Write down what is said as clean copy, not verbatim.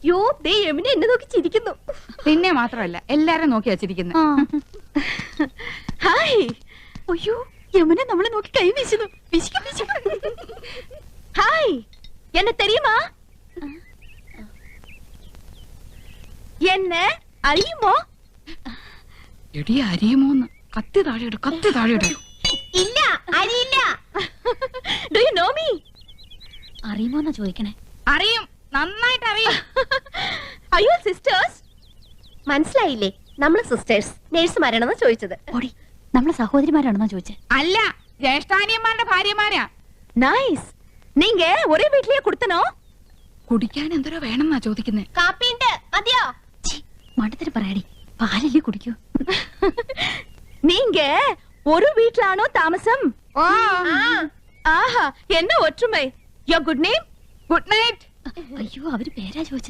യോ ദേ യമുന എന്നെ നോക്കി ചിരിക്കുന്നു. പിന്നെ മാത്രമല്ല എല്ലാരും നോക്കി വച്ചിരിക്കുന്നു. ഹായ്. അയ്യോ യമുന നമ്മളെ നോക്കി കൈ വീശുന്നു. ഹായ് എന്നെ தெரியுமா? എന്നെ അറിയുമോ? എടി അറിയുമോന്ന്? കത്തി താഴെയിട്, കത്തി താഴെയിട്. ഇല്ല അറിയില്ല. Do you know me? അറിയുമോന്നാ ചോദിക്കണേ. അറിയും, നന്നായിട്ട് അറിയും. അയ്യോ സിസ്റ്റേഴ്സ്. മനസ്സിലായില്ലേ? നമ്മള് സിസ്റ്റേഴ്സ് നേഴ്സുമാരാണെന്ന് ചോദിച്ചത്. ഓടി, നമ്മളെ സഹോദരിമാരാണെന്നാ ചോദിച്ചേ. അല്ല, ജ്യേഷ്ഠാനിയന്മാരുടെ ഭാര്യമാരാ. നൈസ്. നീങ്ക ഒരേ വീട്ടിലേ കൊടുത്തനോ? കുടിക്കാൻ എന്തോരോ വേണമെന്നാ ചോദിക്കുന്നേ. കാപ്പിണ്ട് മതിയോ? മണ്ടത്തിന് പറയാടി, പാലല്ലേ കുടിക്കൂ. നീങ്ക ഒരു വീട്ടിലാണോ താമസം? ഓ ആഹാ, എന്നെ ഒற்றுമൈ. യോ ഗുഡ് നെയിം? Good night. അയ്യോ, അവര് പേരാ ചോദിച്ചത്.